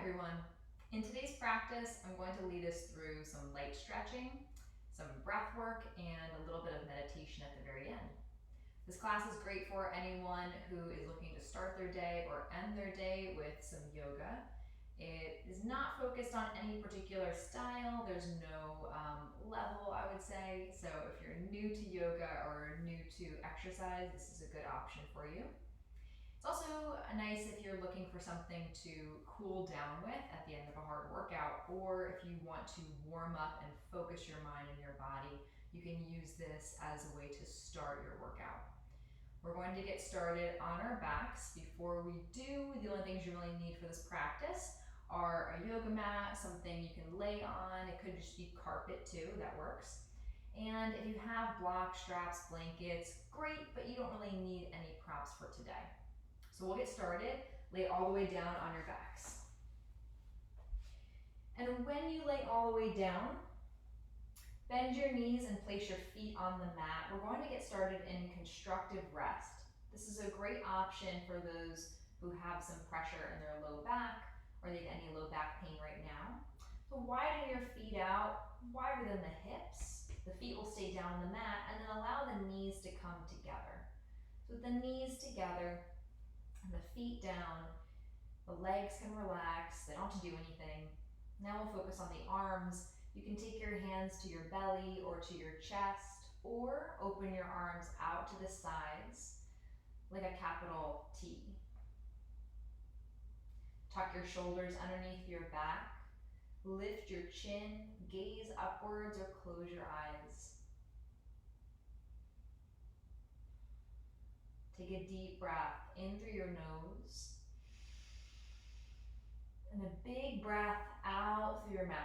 everyone. In today's practice, I'm going to lead us through some light stretching, some breath work, and a little bit of meditation at the very end. This class is great for anyone who is looking to start their day or end their day with some yoga. It is not focused on any particular style. There's no level, I would say. So if you're new to yoga or new to exercise, this is a good option for you. It's also nice if you're looking for something to cool down with at the end of a hard workout, or if you want to warm up and focus your mind and your body, you can use this as a way to start your workout. We're going to get started on our backs. Before we do, the only things you really need for this practice are a yoga mat, something you can lay on. It could just be carpet too, that works. And if you have blocks, straps, blankets, great, but you don't really need any props for today. So we'll get started. Lay all the way down on your backs. And when you lay all the way down, bend your knees and place your feet on the mat. We're going to get started in constructive rest. This is a great option for those who have some pressure in their low back or they have any low back pain right now. So widen your feet out, wider than the hips. The feet will stay down on the mat, and then allow the knees to come together. So with the knees together, and the feet down, the legs can relax, they don't have to do anything. Now we'll focus on the arms. You can take your hands to your belly or to your chest, or open your arms out to the sides like a capital T. Tuck your shoulders underneath your back, lift your chin, gaze upwards or close your eyes. Take a deep breath in through your nose and a big breath out through your mouth.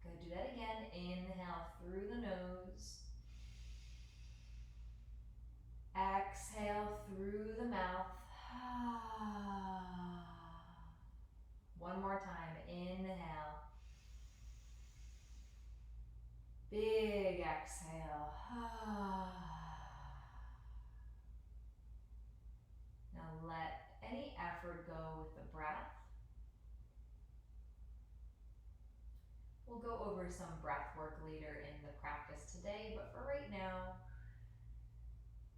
Good, do that again. Inhale through the nose. Exhale through the mouth. One more time. Inhale. Big exhale. Now let any effort go with the breath. We'll go over some breath work later in the practice today, but for right now,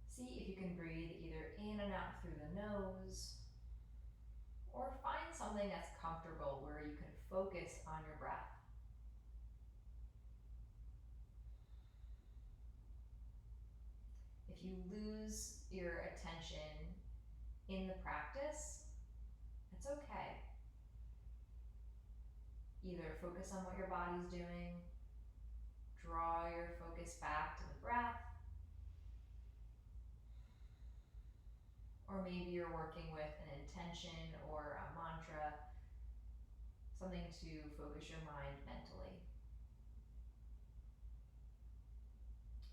see if you can breathe either in and out through the nose, or find something that's comfortable where you can focus on your breath. If you lose your attention in the practice, it's okay. Either focus on what your body's doing, draw your focus back to the breath, or maybe you're working with an intention or a mantra, something to focus your mind mentally.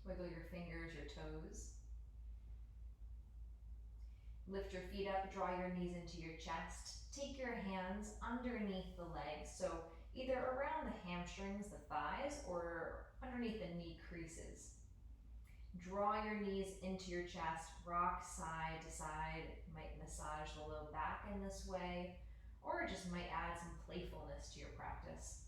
Wiggle your fingers, your toes. Lift your feet up, draw your knees into your chest. Take your hands underneath the legs, so either around the hamstrings, the thighs, or underneath the knee creases. Draw your knees into your chest, rock side to side. You might massage the low back in this way, or just might add some playfulness to your practice.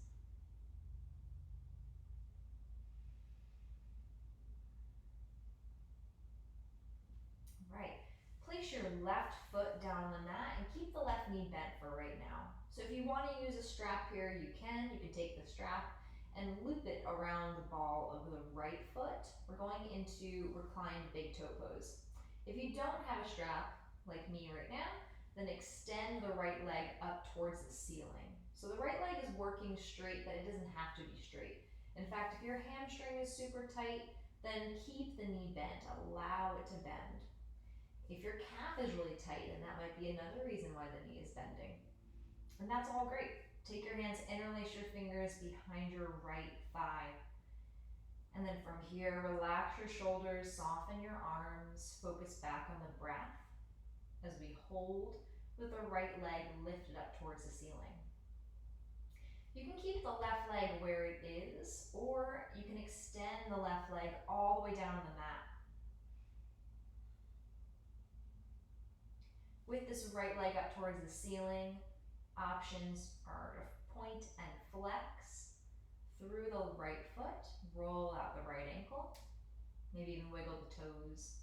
Right. Place your left foot down on the mat and keep the left knee bent for right now. So if you want to use a strap here, you can. You can take the strap and loop it around the ball of the right foot. We're going into reclined big toe pose. If you don't have a strap, like me right now, then extend the right leg up towards the ceiling. So the right leg is working straight, but it doesn't have to be straight. In fact, if your hamstring is super tight, then keep the knee bent, allow it to bend. If your calf is really tight, then that might be another reason why the knee is bending. And that's all great. Take your hands, interlace your fingers behind your right thigh. And then from here, relax your shoulders, soften your arms, focus back on the breath as we hold with the right leg lifted up towards the ceiling. You can keep the left leg where it is, or you can extend the left leg all the way down on the mat. With the this right leg up towards the ceiling. Options are to point and flex through the right foot, roll out the right ankle, maybe even wiggle the toes.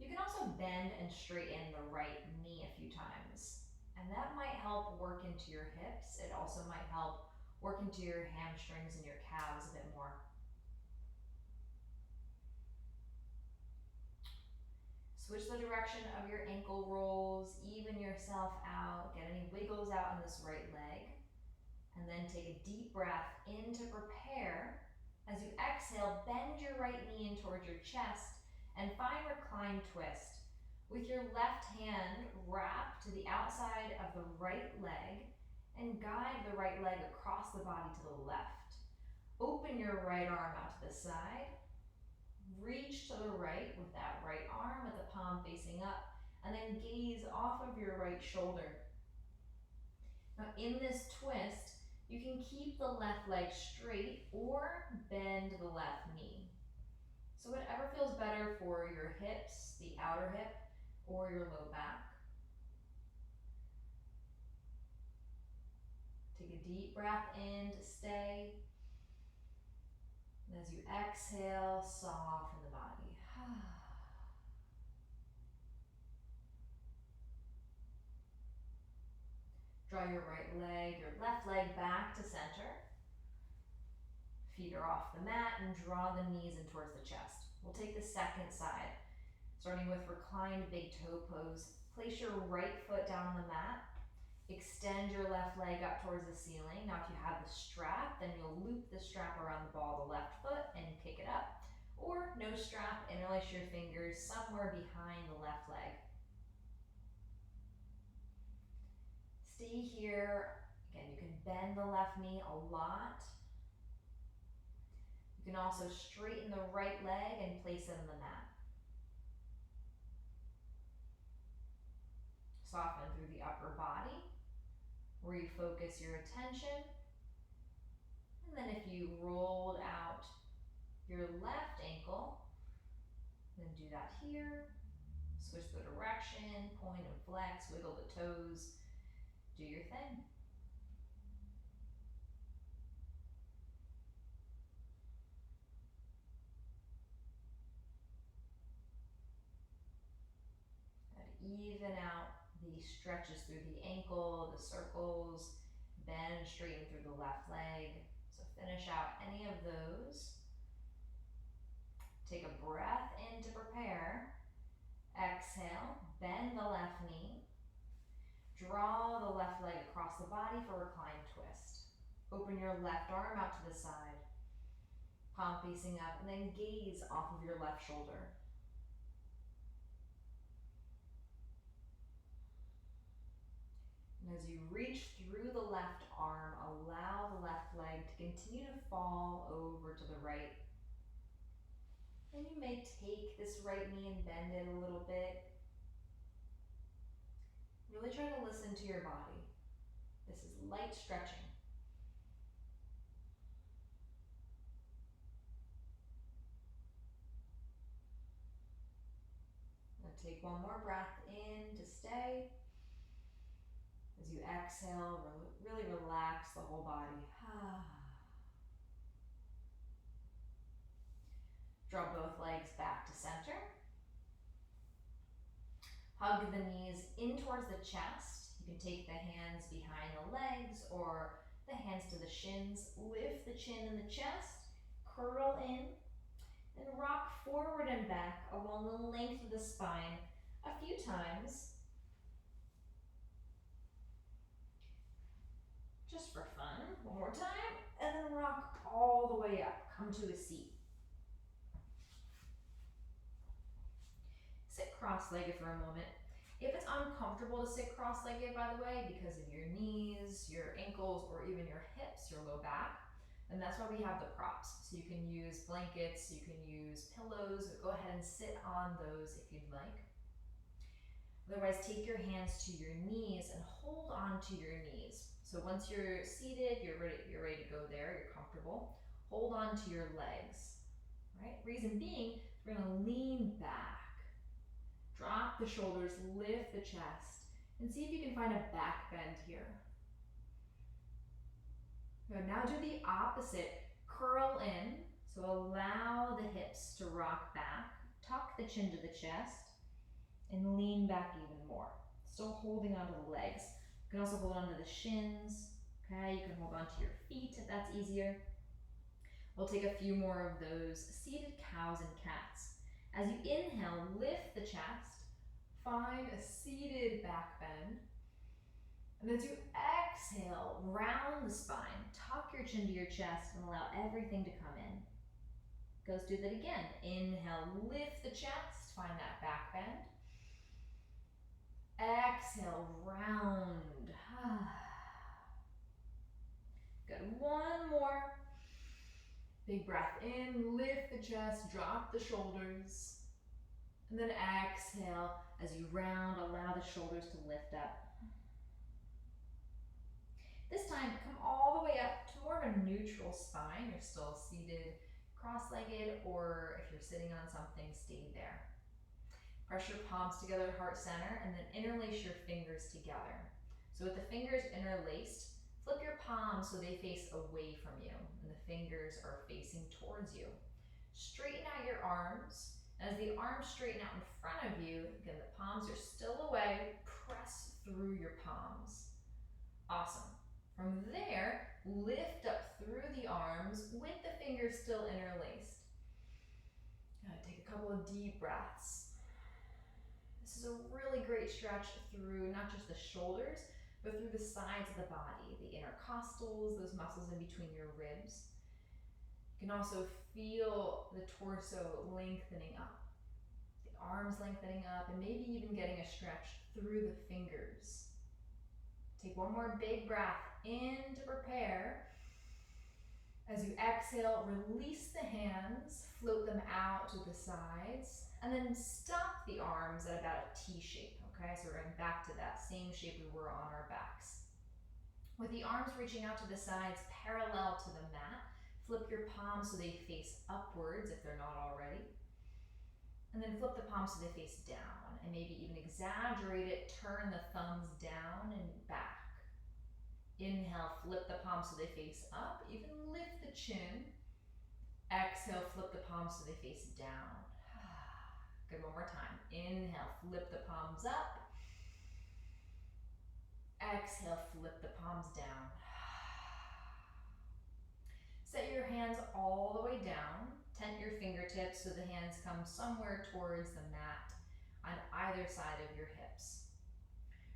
You can also bend and straighten the right knee a few times, and that might help work into your hips. It also might help work into your hamstrings and your calves a bit more. Switch the direction of your ankle rolls, even yourself out, get any wiggles out in this right leg, and then take a deep breath in to prepare. As you exhale, bend your right knee in towards your chest and find reclined twist. With your left hand, wrap to the outside of the right leg and guide the right leg across the body to the left. Open your right arm out to the side. Reach to the right with that right arm with the palm facing up, and then gaze off of your right shoulder. Now in this twist, you can keep the left leg straight or bend the left knee. So whatever feels better for your hips, the outer hip, or your low back. Take a deep breath in to stay. And as you exhale, soften the body. Draw your right leg, your left leg back to center. Feet are off the mat and draw the knees in towards the chest. We'll take the second side, starting with reclined big toe pose. Place your right foot down on the mat. Extend your left leg up towards the ceiling. Now if you have the strap, then you'll loop the strap around the ball of the left foot and pick it up. Or no strap, interlace your fingers somewhere behind the left leg. Stay here. Again, you can bend the left knee a lot. You can also straighten the right leg and place it on the mat. Soften through the upper body. Refocus your attention. And then if you rolled out your left ankle, then do that here. Switch the direction, point and flex, wiggle the toes. Do your thing. And even out the stretches through the ankle, the circles, bend and straighten through the left leg. So finish out any of those. Take a breath in to prepare. Exhale, bend the left knee. Draw the left leg across the body for reclined twist. Open your left arm out to the side, palm facing up, and then gaze off of your left shoulder. And as you reach through the left arm, allow the left leg to continue to fall over to the right. And you may take this right knee and bend it a little bit. Really try to listen to your body. This is light stretching. Now take one more breath in to stay. As you exhale, really relax the whole body. Draw both legs back to center. Hug the knees in towards the chest. You can take the hands behind the legs or the hands to the shins. Lift the chin and the chest. Curl in and rock forward and back along the length of the spine a few times. Just for fun. One more time. And then rock all the way up. Come to a seat. Sit cross-legged for a moment. If it's uncomfortable to sit cross-legged, by the way, because of your knees, your ankles, or even your hips, your low back, then that's why we have the props. So you can use blankets, you can use pillows. Go ahead and sit on those if you'd like. Otherwise, take your hands to your knees and hold on to your knees. So once you're seated, you're ready to go there, you're comfortable. Hold on to your legs, right? Reason being, we're gonna lean back. Drop the shoulders, lift the chest, and see if you can find a back bend here. Good. Now do the opposite. Curl in, so allow the hips to rock back. Tuck the chin to the chest, and lean back even more. Still holding onto the legs. You can also hold onto the shins. Okay, you can hold onto your feet if that's easier. We'll take a few more of those seated cows and cats. As you inhale, lift the chest, find a seated back bend. And as you exhale, round the spine, tuck your chin to your chest and allow everything to come in. Let's do that again. Inhale, lift the chest, find that back bend. Exhale, round. Good, one more. Big breath in, lift the chest, drop the shoulders. And then exhale, as you round, allow the shoulders to lift up. This time, come all the way up to more of a neutral spine. You're still seated, cross-legged, or if you're sitting on something, stay there. Press your palms together, heart center, and then interlace your fingers together. So with the fingers interlaced, flip your palms so they face away from you, and the fingers are facing towards you. Straighten out your arms. As the arms straighten out in front of you, again, the palms are still away, press through your palms. Awesome. From there, lift up through the arms with the fingers still interlaced. Take a couple of deep breaths. This is a really great stretch through not just the shoulders, but through the sides of the body, the intercostals, those muscles in between your ribs. You can also feel the torso lengthening up, the arms lengthening up, and maybe even getting a stretch through the fingers. Take one more big breath in to prepare. As you exhale, release the hands, float them out to the sides, and then stop the arms at about a T shape, okay? So we're going back to that same shape we were on our backs. With the arms reaching out to the sides parallel to the mat, flip your palms so they face upwards if they're not already. And then flip the palms so they face down, and maybe even exaggerate it, turn the thumbs down and back. Inhale, flip the palms so they face up, even lift the chin. Exhale, flip the palms so they face down. Good, one more time. Inhale, flip the palms up. Exhale, flip the palms down. Set your hands all the way down. Tent your fingertips so the hands come somewhere towards the mat on either side of your hips.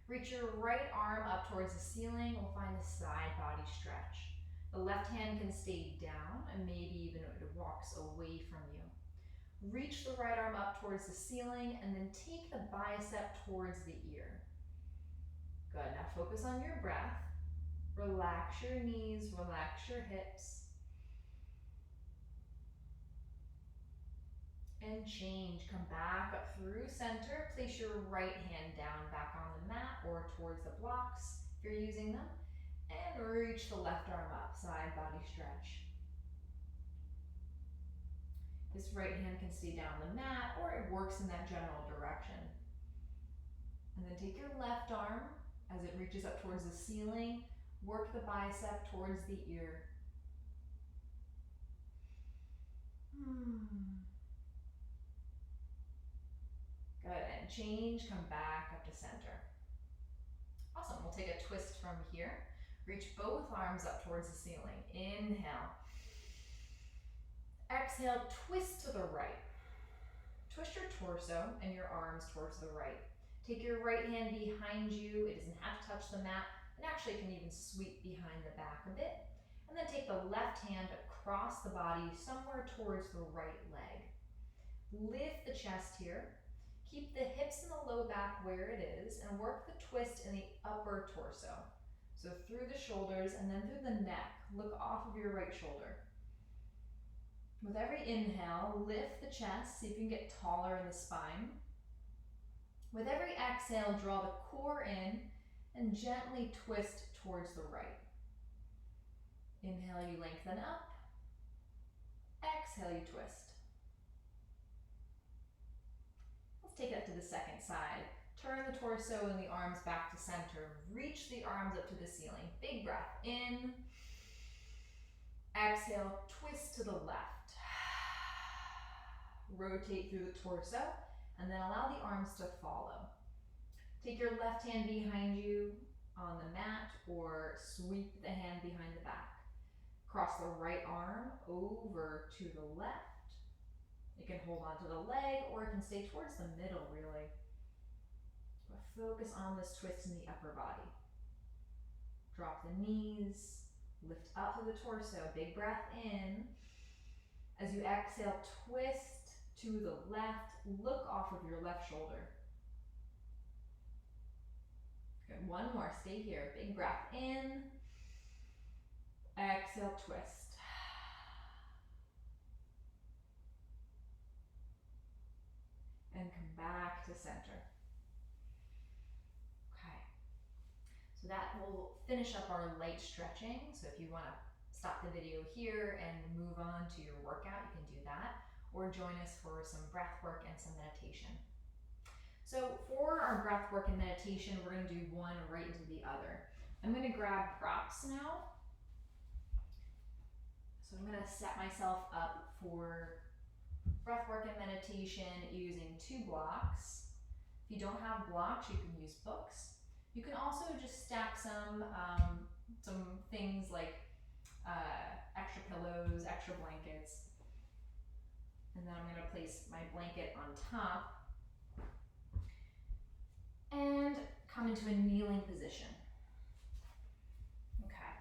Reach your right arm up towards the ceiling. We'll find a side body stretch. The left hand can stay down and maybe even it walks away from you. Reach the right arm up towards the ceiling and then take the bicep towards the ear. Good, now focus on your breath. Relax your knees, relax your hips. And change, come back up through center. Place your right hand down back on the mat or towards the blocks if you're using them. And reach the left arm up, side body stretch. This right hand can stay down the mat or it works in that general direction. And then take your left arm as it reaches up towards the ceiling. Work the bicep towards the ear. Good, and change, come back up to center. Awesome, we'll take a twist from here. Reach both arms up towards the ceiling. Inhale. Exhale, twist to the right. Twist your torso and your arms towards the right. Take your right hand behind you. It doesn't have to touch the mat. And actually, it can even sweep behind the back a bit. And then take the left hand across the body, somewhere towards the right leg. Lift the chest here. Keep the hips and the low back where it is, and work the twist in the upper torso. So through the shoulders and then through the neck. Look off of your right shoulder. With every inhale, lift the chest. See if you can get taller in the spine. With every exhale, draw the core in and gently twist towards the right. Inhale, you lengthen up. Exhale, you twist. take that to the second side. Turn the torso and the arms back to center. Reach the arms up to the ceiling. Big breath in. Exhale, twist to the left. Rotate through the torso, and then allow the arms to follow. Take your left hand behind you on the mat, or sweep the hand behind the back. Cross the right arm over to the left. It can hold onto the leg, or it can stay towards the middle, really. But focus on this twist in the upper body. Drop the knees, lift up through the torso, big breath in. As you exhale, twist to the left, look off of your left shoulder. Good, one more, stay here, big breath in. Exhale, twist. And come back to center. Okay, so that will finish up our light stretching. So if you want to stop the video here and move on to your workout, you can do that, or join us for some breath work and some meditation. So for our breath work and meditation, we're going to do one right into the other. I'm going to grab props now. So I'm going to set myself up for breath work and meditation using 2 blocks. If you don't have blocks, you can use books. You can also just stack some things like extra pillows, extra blankets. And then I'm going to place my blanket on top and come into a kneeling position. Okay.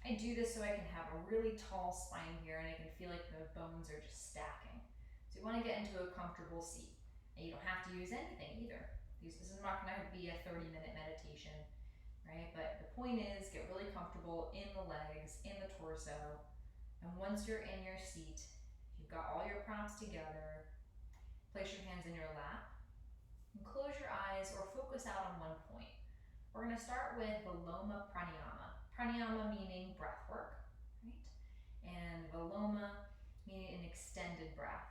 I do this so I can have a really tall spine here and I can feel like the bones are just stacking. So you want to get into a comfortable seat. And you don't have to use anything either. This is not going to be a 30-minute meditation, right? But the point is, get really comfortable in the legs, in the torso. And once you're in your seat, you've got all your props together, place your hands in your lap, and close your eyes or focus out on one point. We're going to start with Viloma Pranayama. Pranayama meaning breath work, right? And Viloma meaning an extended breath.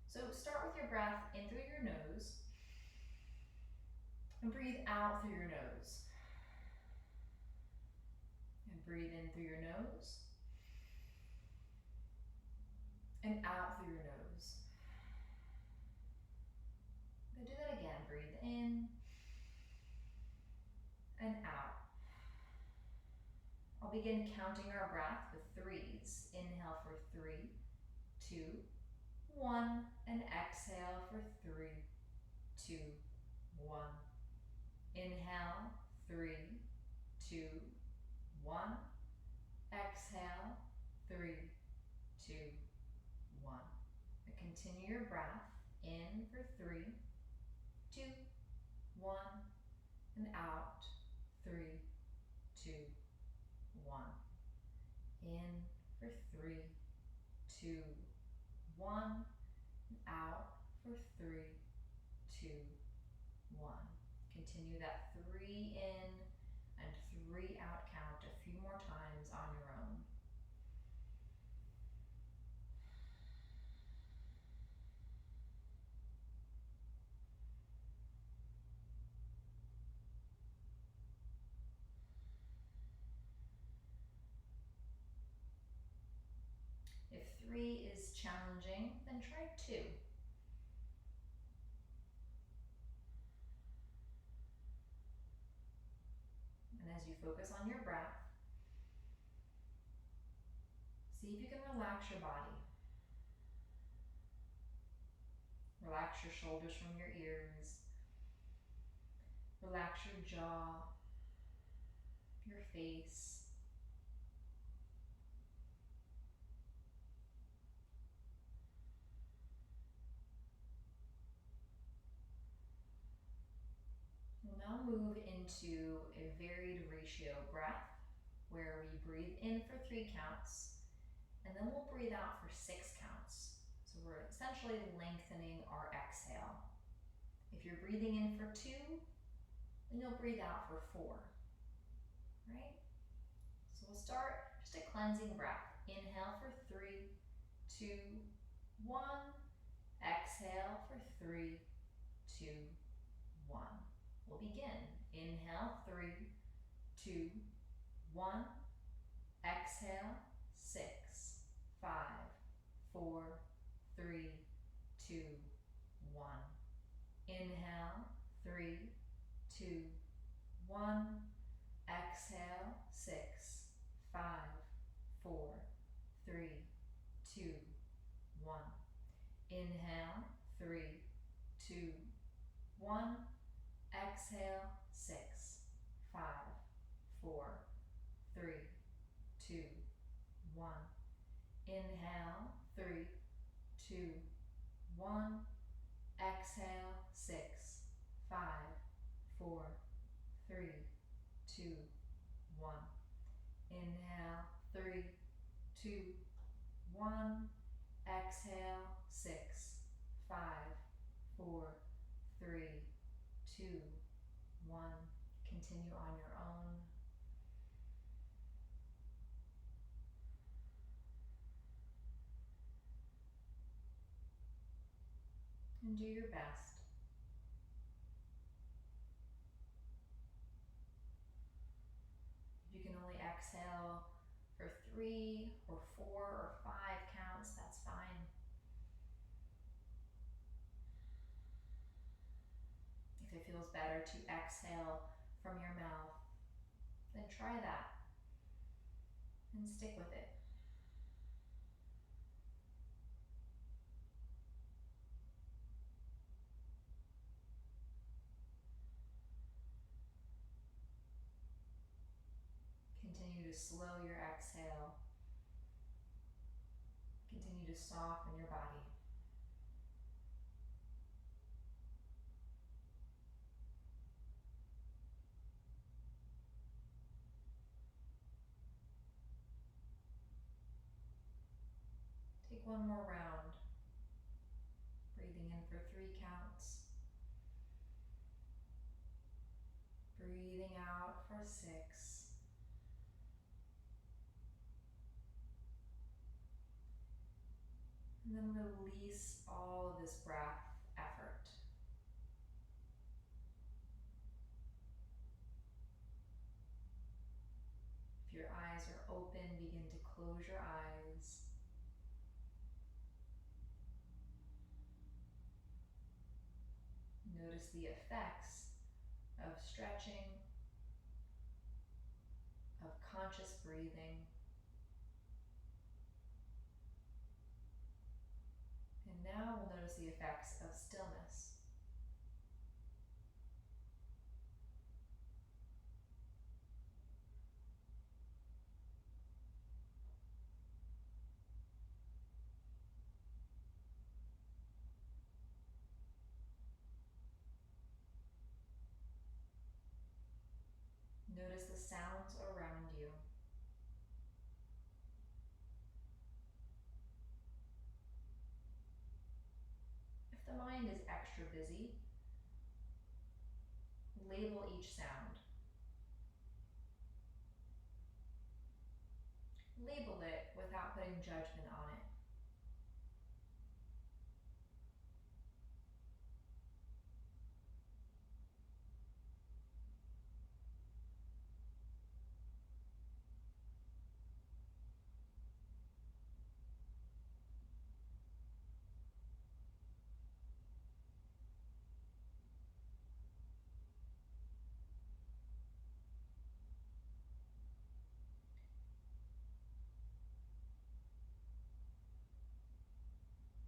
So start with your breath in through your nose and breathe out through your nose. And breathe in through your nose and out through your nose. Go do that again. Breathe in and out. I'll begin counting our breath with 3s. Inhale for 3, 2, 1, and exhale for 3, 2, 1. Inhale, 3, 2, 1. Exhale, 3, 2, 1. And continue your breath in for 3, 2, 1, and out, 3, 2, 1. In for 3, 2, 1, and out for 3, 2, 1. Continue that 3 in and 3 out count a few more times on your own. If 3 is challenging, then try 2. And as you focus on your breath, see if you can relax your body. Relax your shoulders from your ears. Relax your jaw, your face. We'll now move into a varied ratio breath where we breathe in for 3 counts and then we'll breathe out for 6 counts. So we're essentially lengthening our exhale. If you're breathing in for 2, then you'll breathe out for 4, right? So we'll start just a cleansing breath. Inhale for 3, 2, 1. Exhale for 3, 2, 1. We'll begin. Inhale, 3, 2, 1. Exhale, 6, 5, 4, 3, 2, 1. Inhale, 3, 2, 1. Exhale, 6, 5, 4, 3, 2, 1. Inhale, 3, 2, 1. Exhale, 6, 5, 4, 3, 2, 1. Inhale, 3, 2, 1. Exhale, 6, 5, 4, 3, 2, 1. Inhale, 3, 2, 1. Exhale, 6, 5, 4, 3, 2, 1. Continue on your own. And do your best. If you can only exhale for 3 or 4 or 5 counts, that's fine. If it feels better to exhale from your mouth, then try that and stick with it. Continue to slow your exhale. Continue to soften your body. Take one more round. Breathing in for 3 counts. Breathing out for 6. And then release all of this breath effort. If your eyes are open, begin to close your eyes. Notice the effects of stretching, of conscious breathing. And now we'll notice the effects of stillness. Notice the sounds around you. If the mind is extra busy, label each sound. Label it without putting judgment on it.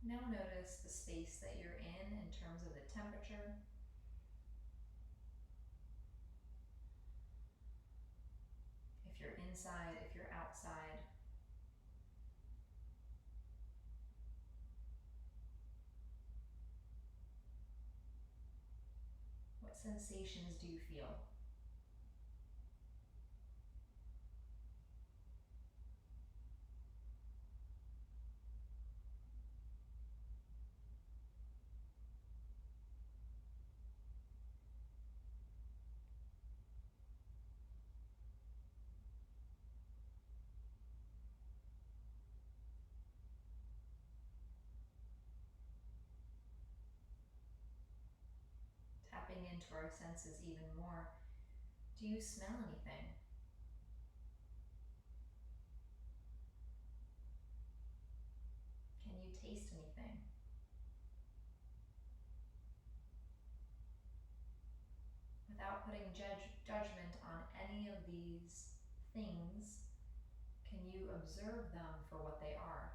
Now notice the space that you're in terms of the temperature. If you're inside, if you're outside. What sensations do you feel? into our senses even more. Do you smell anything? Can you taste anything? Without putting judgment on any of these things, can you observe them for what they are?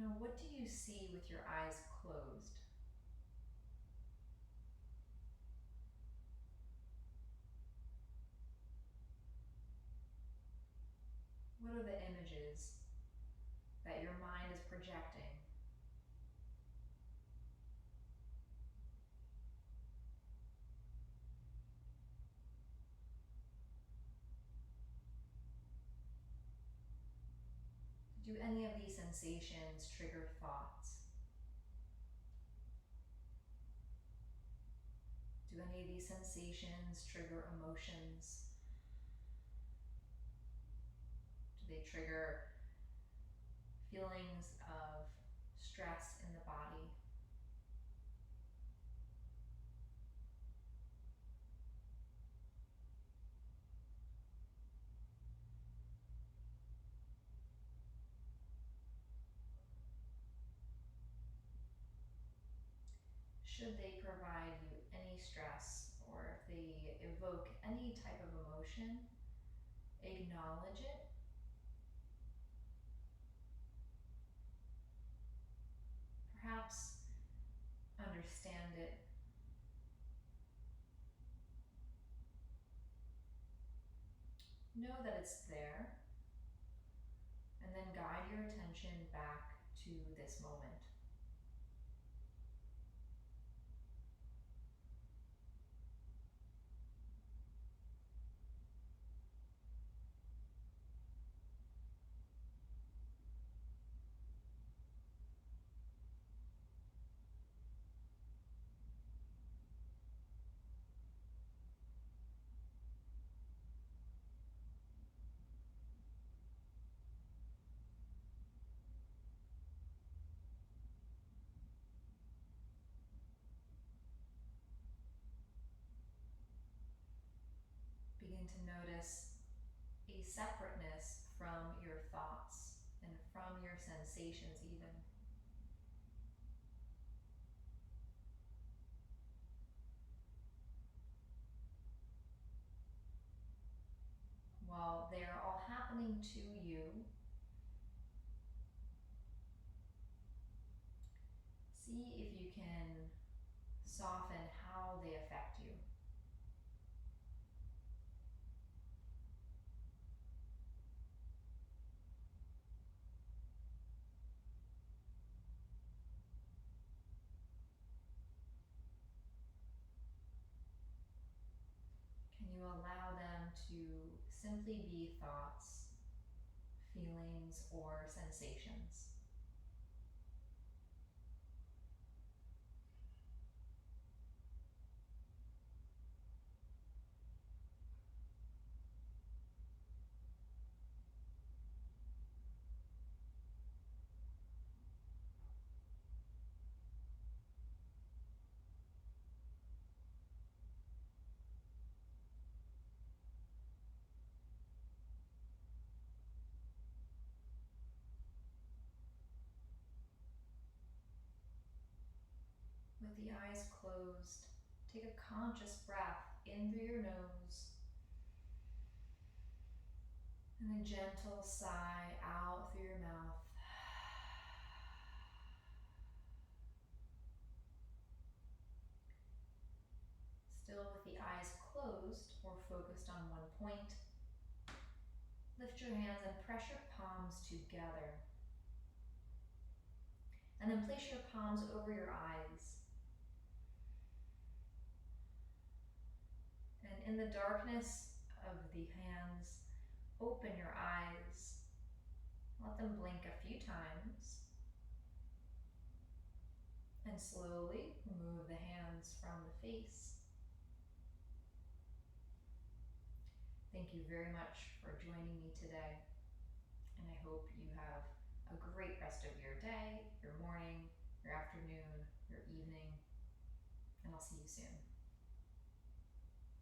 Now, what do you see with your eyes closed? What are the images that your mind is projecting? Do any of these sensations trigger thoughts? Do any of these sensations trigger emotions? Do they trigger feelings of stress in the body? Should they provide you any stress, or if they evoke any type of emotion, acknowledge it. Perhaps understand it. Know that it's there, and then guide your attention back to this moment. Begin to notice a separateness from your thoughts and from your sensations even. While they are all happening to you, see if you can soften how they affect you. Can you allow them to simply be thoughts, feelings, or sensations? With the eyes closed, take a conscious breath in through your nose and a gentle sigh out through your mouth. Still with the eyes closed or focused on one point, lift your hands and press your palms together. And then place your palms over your eyes. And in the darkness of the hands, open your eyes. Let them blink a few times. And slowly move the hands from the face. Thank you very much for joining me today, and I hope you have a great rest of your day, your morning, your afternoon, your evening,